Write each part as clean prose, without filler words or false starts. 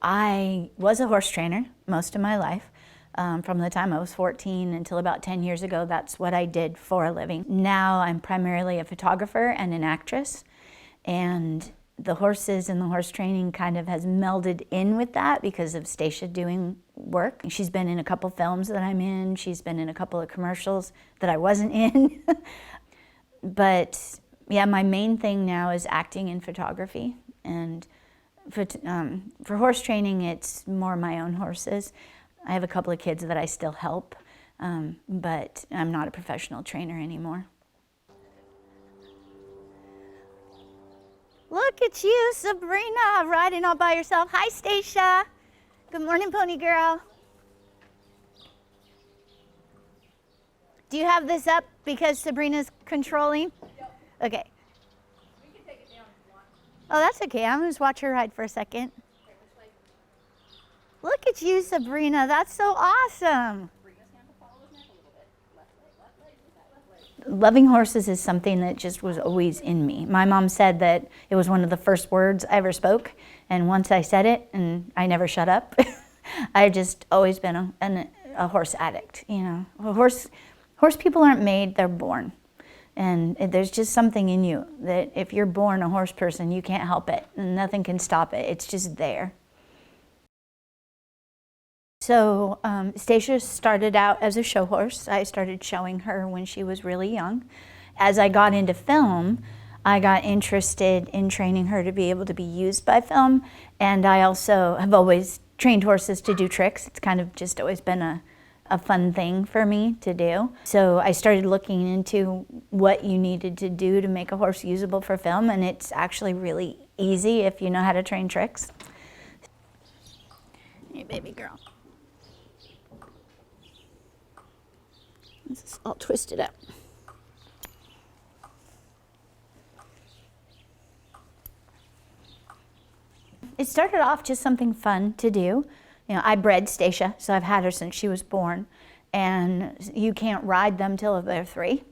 I was a horse trainer most of my life. From the time I was 14 until about 10 years ago, that's what I did for a living. Now I'm primarily a photographer and an actress, and the horses and the horse training kind of has melded in with that because of Stacia doing work. She's been in a couple films that I'm in. She's been in a couple of commercials that I wasn't in. But yeah, my main thing now is acting and photography. And for horse training, it's more my own horses. I have a couple of kids that I still help, but I'm not a professional trainer anymore. Look at you, Sabrina, riding all by yourself. Hi, Stacia. Good morning, pony girl. Do you have this up because Sabrina's controlling? Yep. Okay. We can take it down if you want. Oh, that's okay. I'm gonna just watch her ride for a second. Look at you, Sabrina. That's so awesome. Loving horses is something that just was always in me. My mom said that it was one of the first words I ever spoke, and once I said it, and I never shut up. I've just always been a horse addict. You know, horse people aren't made; they're born, and there's just something in you that if you're born a horse person, you can't help it, and nothing can stop it. It's just there. So Stacia started out as a show horse. I started showing her when she was really young. As I got into film, I got interested in training her to be able to be used by film, and I also have always trained horses to do tricks. It's kind of just always been a fun thing for me to do. So I started looking into what you needed to do to make a horse usable for film, and it's actually really easy if you know how to train tricks. Hey, baby girl. This is all twisted up. It started off just something fun to do. You know, I bred Stacia, so I've had her since she was born, and you can't ride them till they're 3.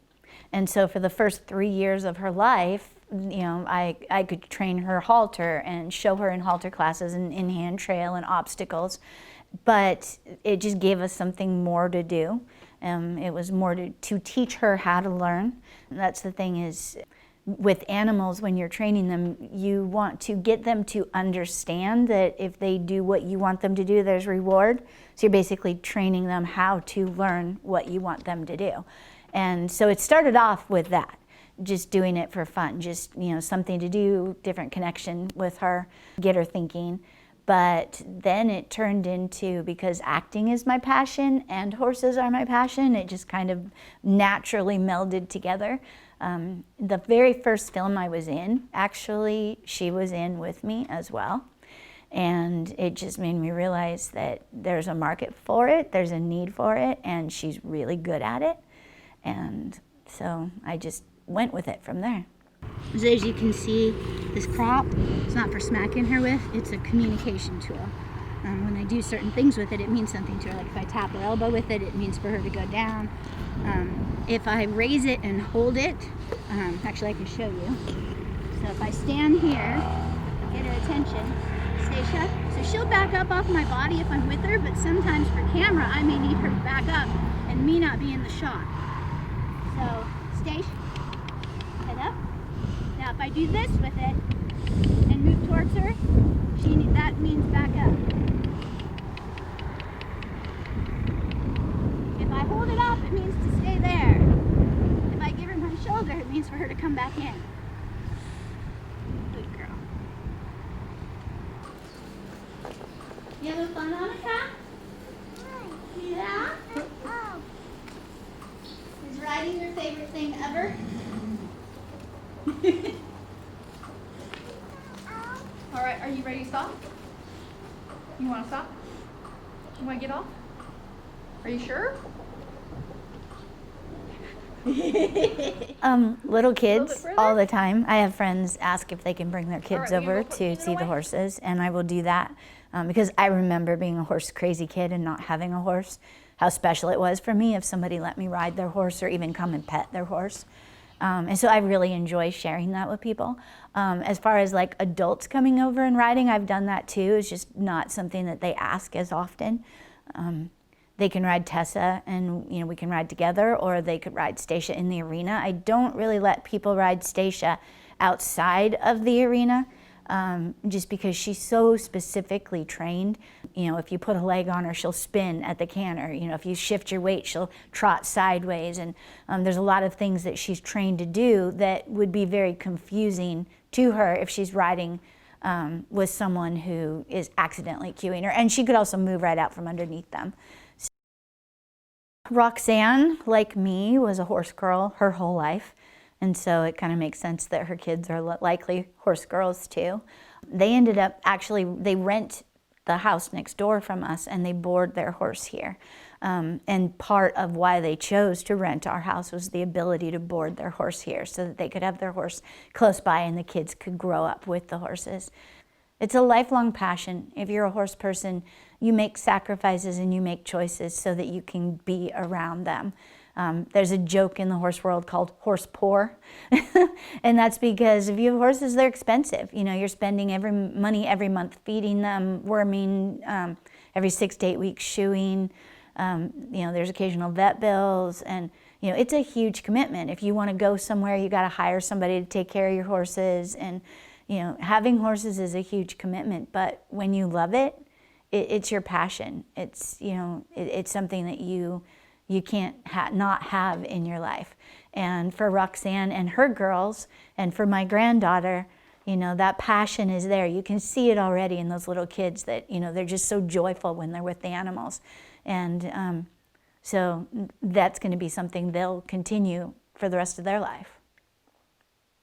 And so for the first 3 years of her life, you know, I could train her halter and show her in halter classes and in-hand trail and obstacles, but it just gave us something more to do. It was more to teach her how to learn. And that's the thing is, with animals, when you're training them, you want to get them to understand that if they do what you want them to do, there's reward. So you're basically training them how to learn what you want them to do. And so it started off with that, just doing it for fun, just, you know, something to do, different connection with her, get her thinking. But then it turned into, because acting is my passion and horses are my passion, it just kind of naturally melded together. The very first film I was in, actually, she was in with me as well. And it just made me realize that there's a market for it, there's a need for it, and she's really good at it. And so I just went with it from there. So as you can see, this crop, it's not for smacking her with, it's a communication tool. When I do certain things with it, it means something to her. Like if I tap her elbow with it, it means for her to go down. If I raise it and hold it, actually I can show you. So if I stand here, get her attention, Stacia, so she'll back up off my body if I'm with her, but sometimes for camera, I may need her to back up and me not be in the shot. So, Stacia, head up. Now if I do this with it and move towards her, that means back up. If I hold it up, it means to stay there. If I give her my shoulder, it means for her to come back in. Good girl. You having fun, Annika? Yeah? Is riding your favorite thing ever? All right, are you ready to stop? You want to stop? You want to get off? Are you sure? Little kids all the time. I have friends ask if they can bring their kids over to see the horses, and I will do that because I remember being a horse crazy kid and not having a horse, how special it was for me if somebody let me ride their horse or even come and pet their horse. And so I really enjoy sharing that with people. As far as like adults coming over and riding, I've done that too. It's just not something that they ask as often. They can ride Tessa and we can ride together, or they could ride Stacia in the arena. I don't really let people ride Stacia outside of the arena, just because she's so specifically trained. If you put a leg on her, she'll spin at the canter. If you shift your weight, she'll trot sideways. And there's a lot of things that she's trained to do that would be very confusing to her if she's riding with someone who is accidentally cueing her. And she could also move right out from underneath them. Roxanne, like me, was a horse girl her whole life. And so it kind of makes sense that her kids are likely horse girls too. They ended up they rent the house next door from us and they board their horse here. And part of why they chose to rent our house was the ability to board their horse here so that they could have their horse close by and the kids could grow up with the horses. It's a lifelong passion. If you're a horse person, you make sacrifices and you make choices so that you can be around them. There's a joke in the horse world called horse poor. And that's because if you have horses, they're expensive. You're spending money every month feeding them, worming, every 6 to 8 weeks shoeing. There's occasional vet bills, and it's a huge commitment. If you want to go somewhere, you got to hire somebody to take care of your horses, and having horses is a huge commitment. But when you love it, it's your passion. It's it's something that you can't not have in your life. And for Roxanne and her girls, and for my granddaughter, that passion is there. You can see it already in those little kids that, they're just so joyful when they're with the animals. And so that's going to be something they'll continue for the rest of their life.